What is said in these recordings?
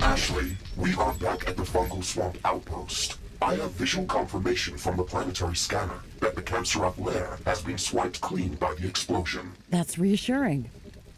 Ashley, we are back at the Fungal Swamp Outpost. I have visual confirmation from the planetary scanner that the Canceroth lair has been swiped clean by the explosion. That's reassuring.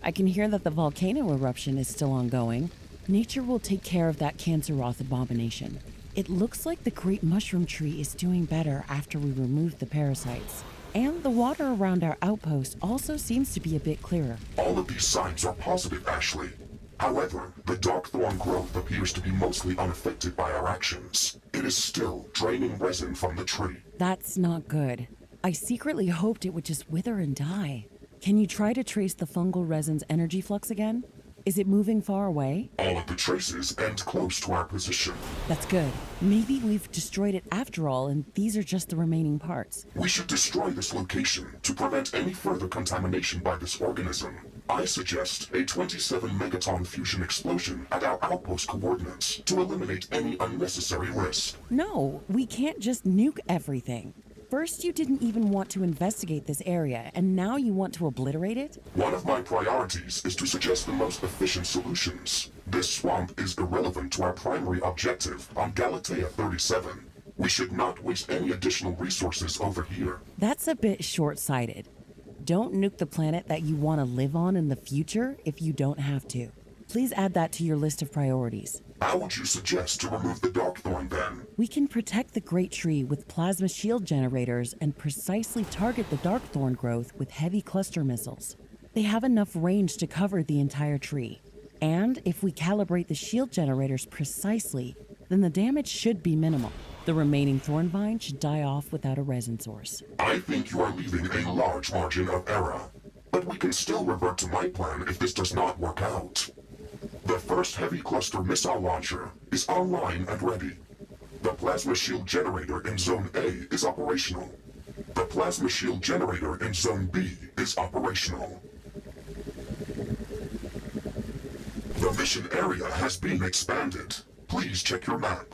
I can hear that the volcano eruption is still ongoing. Nature will take care of that Canceroth abomination. It looks like the great mushroom tree is doing better after we removed the parasites. And the water around our outpost also seems to be a bit clearer. All of these signs are positive, Ashley. However, the dark thorn growth appears to be mostly unaffected by our actions. It is still draining resin from the tree. That's not good. I secretly hoped it would just wither and die. Can you try to trace the fungal resin's energy flux again? Is it moving far away? All of the traces end close to our position. That's good. Maybe we've destroyed it after all, and these are just the remaining parts. We should destroy this location to prevent any further contamination by this organism. I suggest a 27 megaton fusion explosion at our outpost coordinates to eliminate any unnecessary risk. No, we can't just nuke everything. First, you didn't even want to investigate this area, and now you want to obliterate it? One of my priorities is to suggest the most efficient solutions. This swamp is irrelevant to our primary objective on Galatea 37. We should not waste any additional resources over here. That's a bit short-sighted. Don't nuke the planet that you want to live on in the future if you don't have to. Please add that to your list of priorities. How would you suggest to remove the Darkthorn then? We can protect the Great Tree with plasma shield generators and precisely target the Darkthorn growth with heavy cluster missiles. They have enough range to cover the entire tree. And if we calibrate the shield generators precisely, then the damage should be minimal. The remaining thorn vine should die off without a resin source. I think you are leaving a large margin of error. But we can still revert to my plan if this does not work out. The first heavy cluster missile launcher is online and ready. The plasma shield generator in Zone A is operational. The plasma shield generator in Zone B is operational. The mission area has been expanded. Please check your map.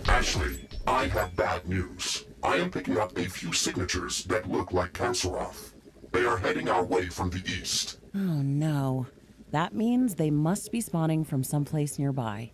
Ashley, I have bad news. I am picking up a few signatures that look like Canceroth. They are heading our way from the east. Oh no. That means they must be spawning from someplace nearby.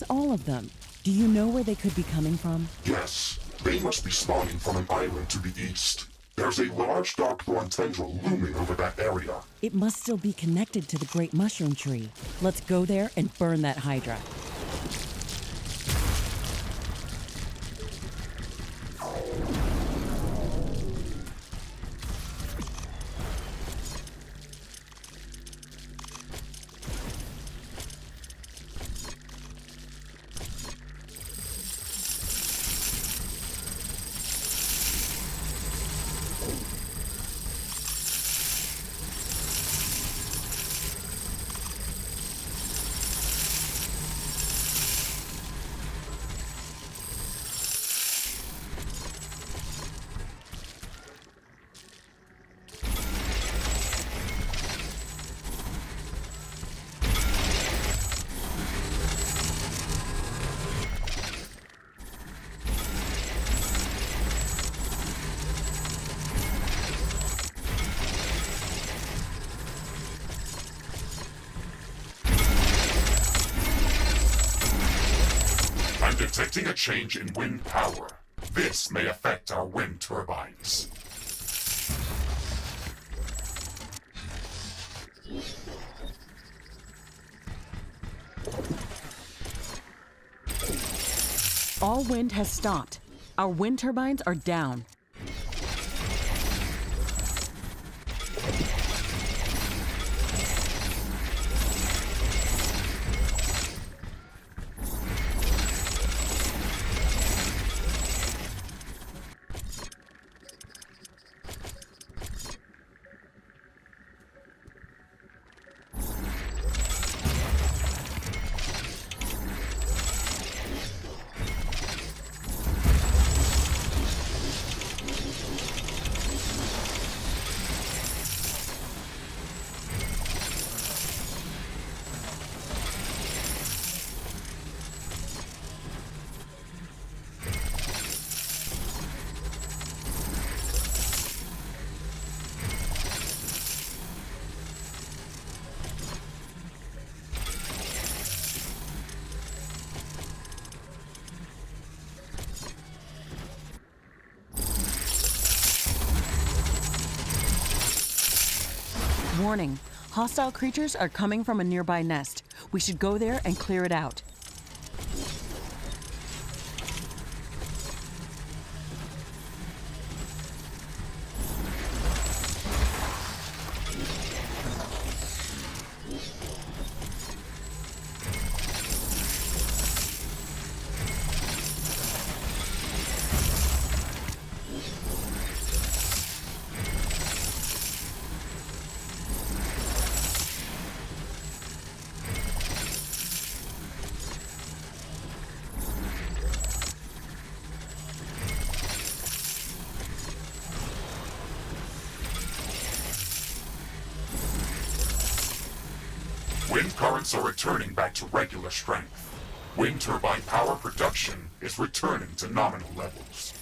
All of them. Do you know where they could be coming from? Yes. They must be spawning from an island to the east. There's a large darkthorn tendril looming over that area. It must still be connected to the great mushroom tree. Let's go there and burn that Hydra. Detecting a change in wind power. This may affect our wind turbines. All wind has stopped. Our wind turbines are down. Warning, hostile creatures are coming from a nearby nest. We should go there and clear it out. Wind currents are returning back to regular strength. Wind turbine power production is returning to nominal levels.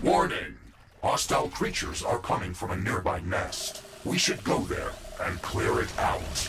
Warning! Hostile creatures are coming from a nearby nest. We should go there and clear it out.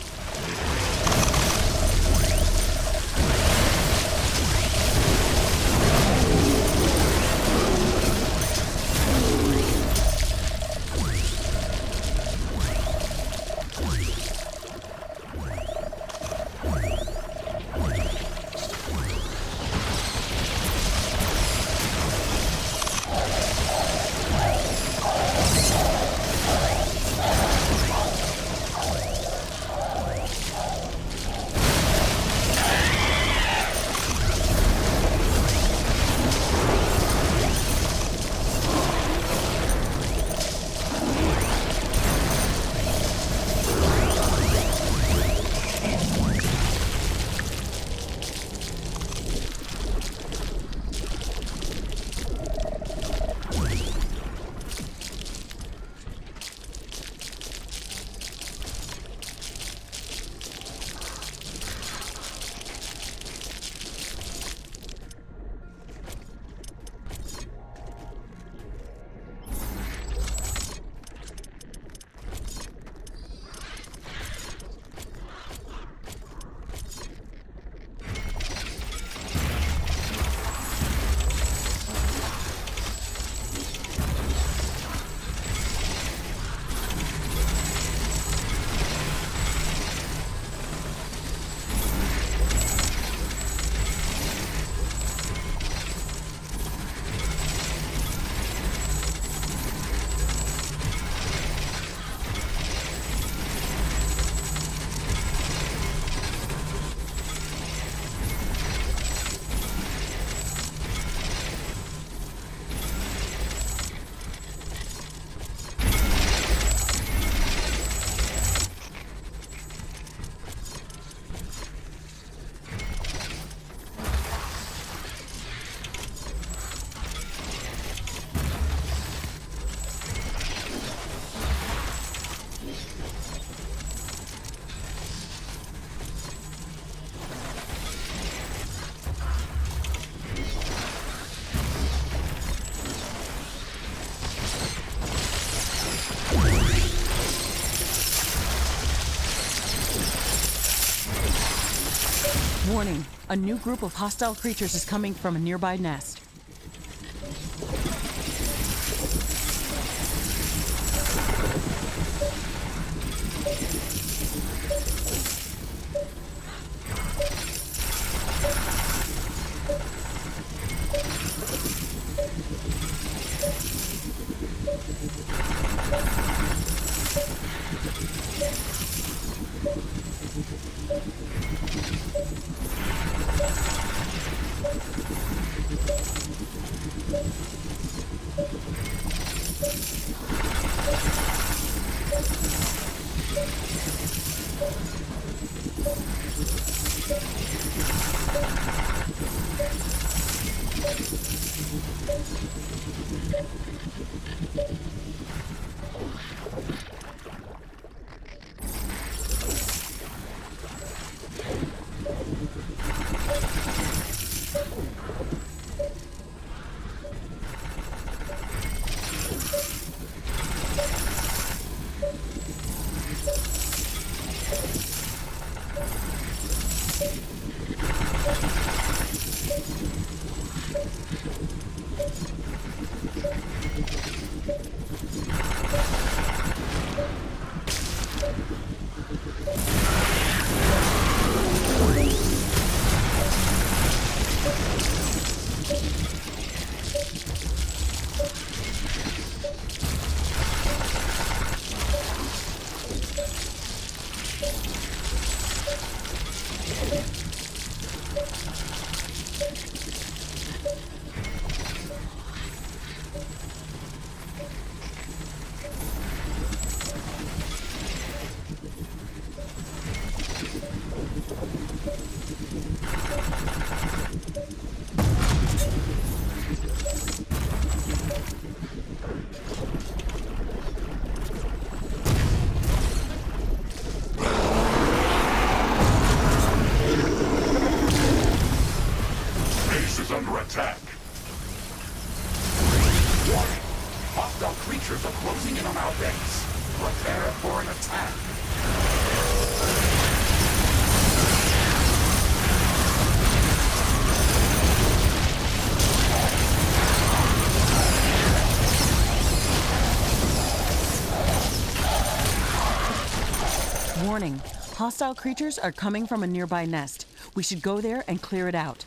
Warning, a new group of hostile creatures is coming from a nearby nest. Warning, hostile creatures are coming from a nearby nest. We should go there and clear it out.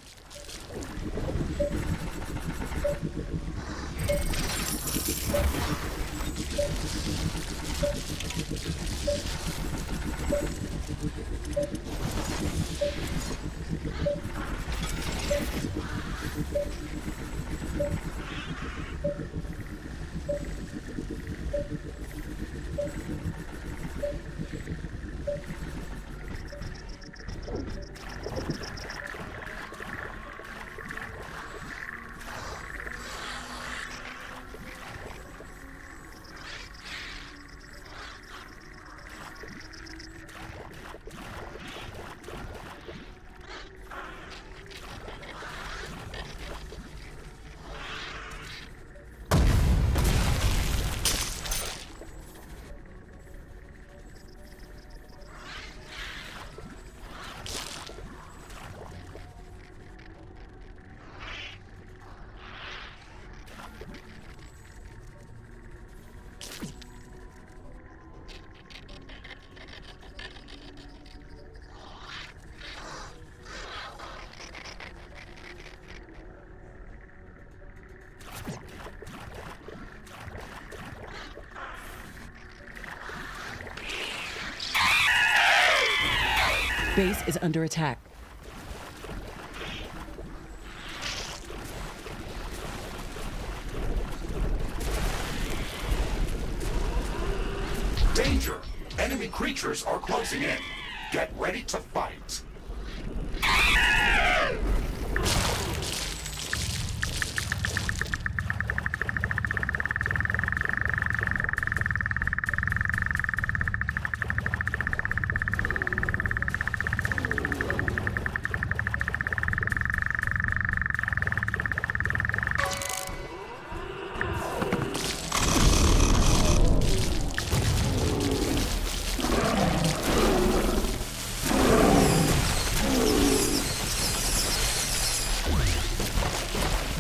Base is under attack. Danger! Enemy creatures are closing in. Get ready to fight.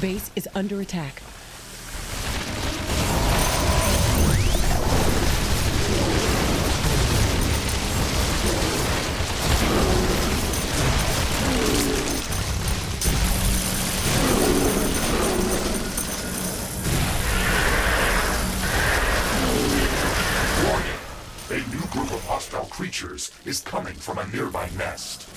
Base is under attack. Creatures is coming from a nearby nest.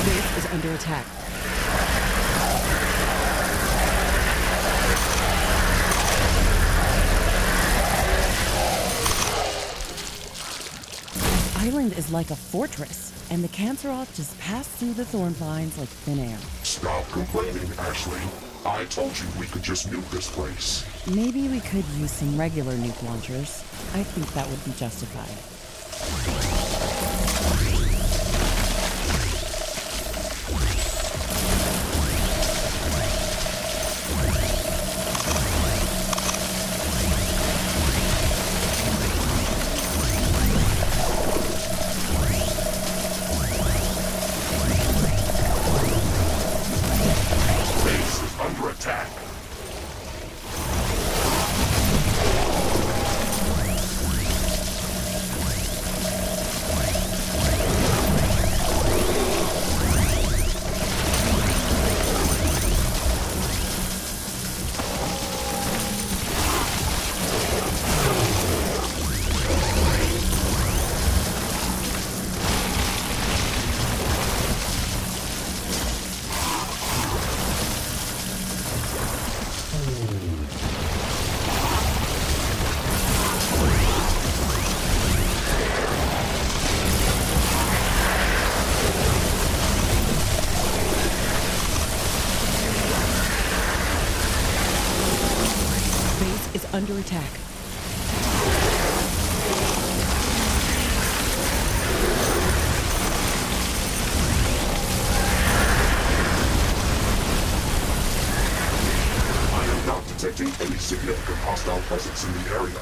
Base is under attack. Island is like a fortress, and the Canceroth just passed through the thorn vines like thin air. Stop complaining, Ashley. I told you we could just nuke this place. Maybe we could use some regular nuke launchers. I think that would be justified. Under attack. I am not detecting any significant hostile presence in the area.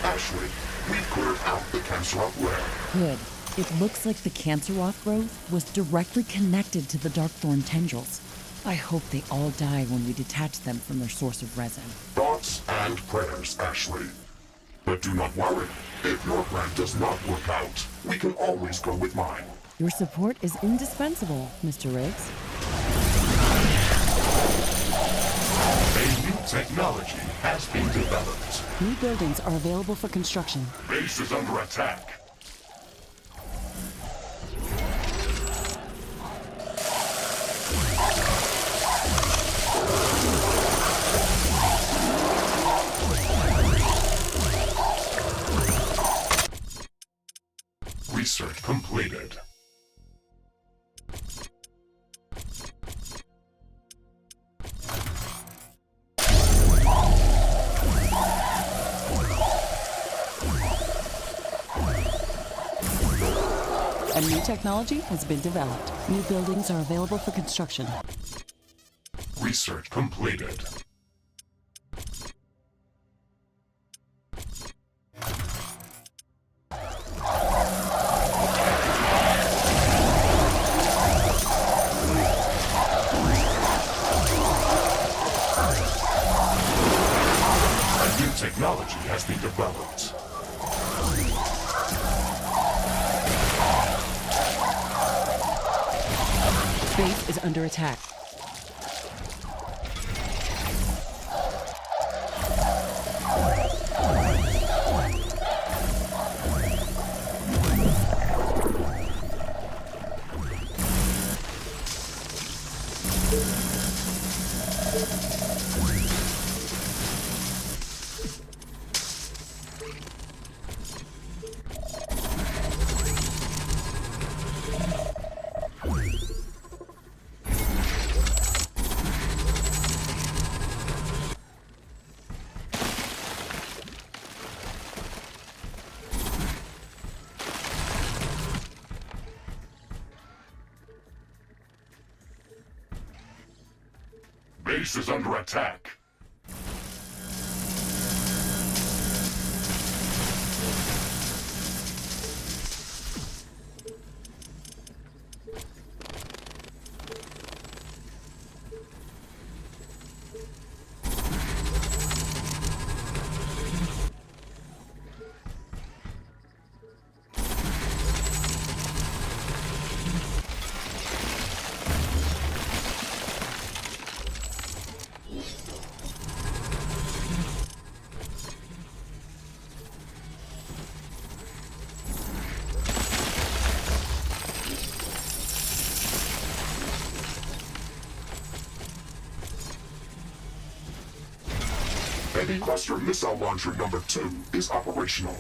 Ashley, we've cleared out the Canceroth lair. Good. It looks like the Canceroth growth was directly connected to the Darkthorn tendrils. I hope they all die when we detach them from their source of resin. Thoughts and prayers, Ashley. But do not worry. If your plan does not work out, we can always go with mine. Your support is indispensable, Mr. Riggs. A new technology has been developed. New buildings are available for construction. Base is under attack. Research completed. A new technology has been developed. New buildings are available for construction. Research completed. Technology has been developed. Base is under attack. Base is under attack. Heavy cluster missile launcher number 2 is operational.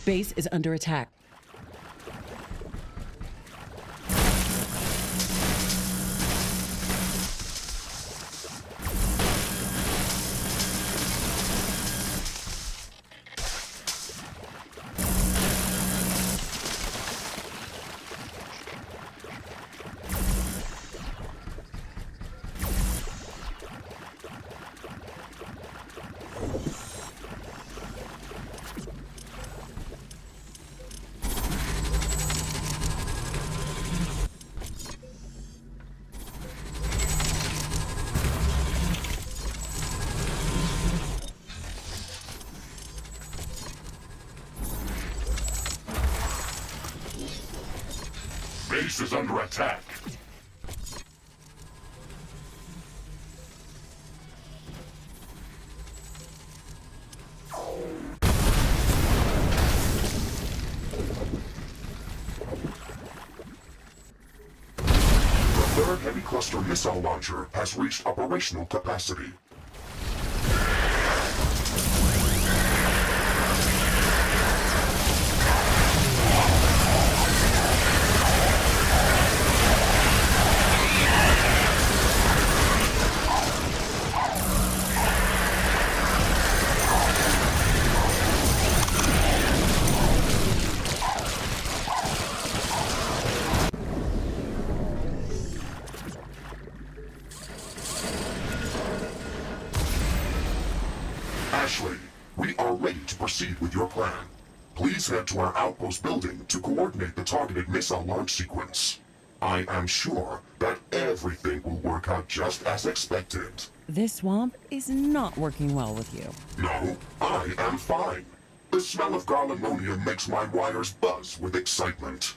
Base is under attack. Base is under attack. The third heavy cluster missile launcher has reached operational capacity. Ashley, we are ready to proceed with your plan. Please head to our outpost building to coordinate the targeted missile launch sequence. I am sure that everything will work out just as expected. This swamp is not working well with you. No, I am fine. The smell of garlimonium makes my wires buzz with excitement.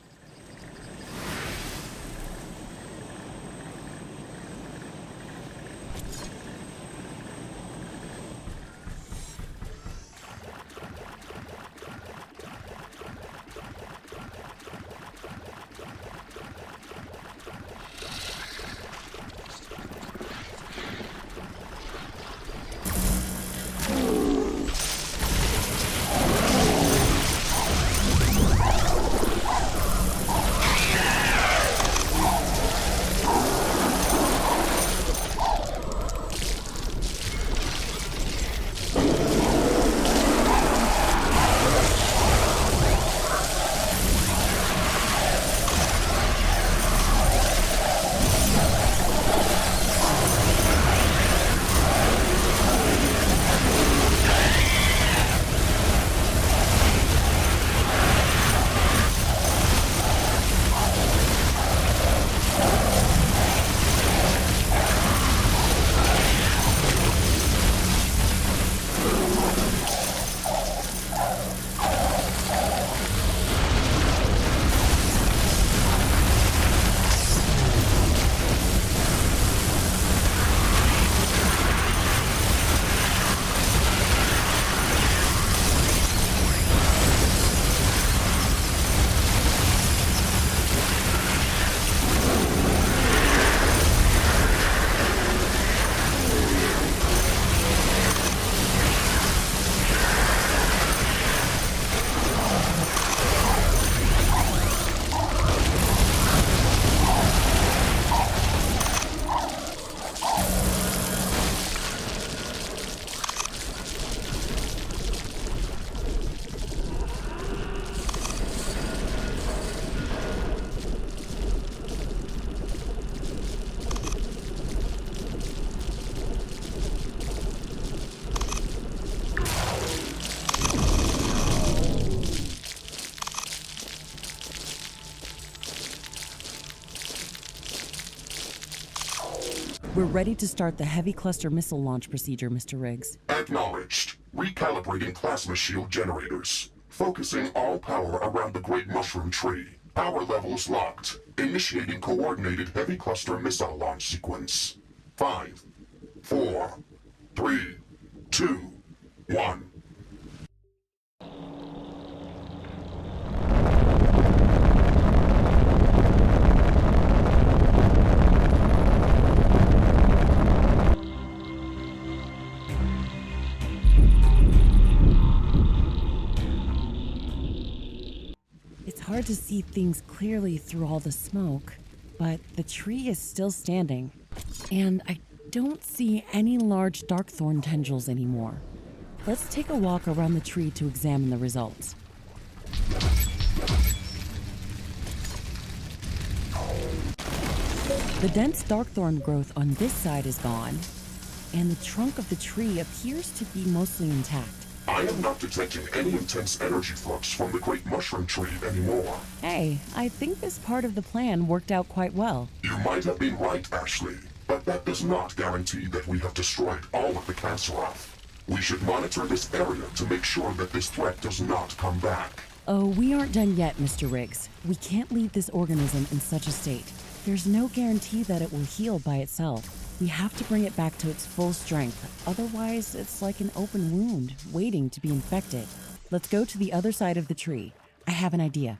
We're ready to start the heavy cluster missile launch procedure, Mr. Riggs. Acknowledged. Recalibrating plasma shield generators. Focusing all power around the Great Mushroom Tree. Power levels locked. Initiating coordinated heavy cluster missile launch sequence. 5, 4, 3, 2, 1. It's hard to see things clearly through all the smoke, but the tree is still standing. And I don't see any large darkthorn tendrils anymore. Let's take a walk around the tree to examine the results. The dense darkthorn growth on this side is gone, and the trunk of the tree appears to be mostly intact. I am not detecting any intense energy flux from the Great Mushroom Tree anymore. Hey, I think this part of the plan worked out quite well. You might have been right, Ashley, but that does not guarantee that we have destroyed all of the Canceroth. We should monitor this area to make sure that this threat does not come back. Oh, we aren't done yet, Mr. Riggs. We can't leave this organism in such a state. There's no guarantee that it will heal by itself. We have to bring it back to its full strength. Otherwise, it's like an open wound, waiting to be infected. Let's go to the other side of the tree. I have an idea.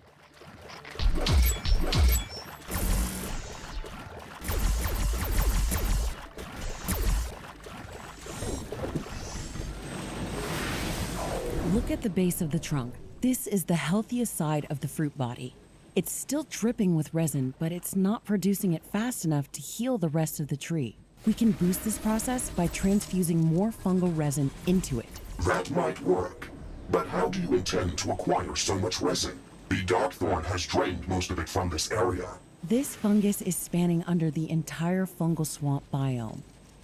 Look at the base of the trunk. This is the healthiest side of the fruit body. It's still dripping with resin, but it's not producing it fast enough to heal the rest of the tree. We can boost this process by transfusing more fungal resin into it. That might work. But how do you intend to acquire so much resin? The Darkthorn has drained most of it from this area. This fungus is spanning under the entire fungal swamp biome.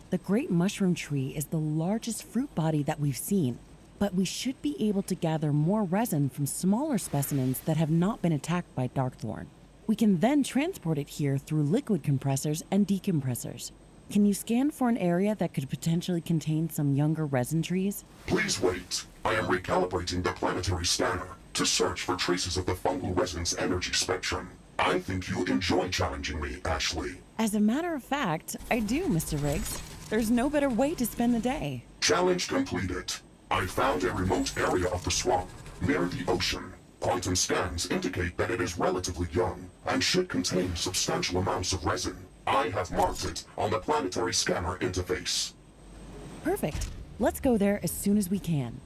The Great Mushroom Tree is the largest fruit body that we've seen, but we should be able to gather more resin from smaller specimens that have not been attacked by Darkthorn. We can then transport it here through liquid compressors and decompressors. Can you scan for an area that could potentially contain some younger resin trees? Please wait. I am recalibrating the planetary scanner to search for traces of the fungal resin's energy spectrum. I think you enjoy challenging me, Ashley. As a matter of fact, I do, Mr. Riggs. There's no better way to spend the day. Challenge completed. I found a remote area of the swamp, near the ocean. Quantum scans indicate that it is relatively young and should contain substantial amounts of resin. I have marked it on the planetary scanner interface. Perfect. Let's go there as soon as we can.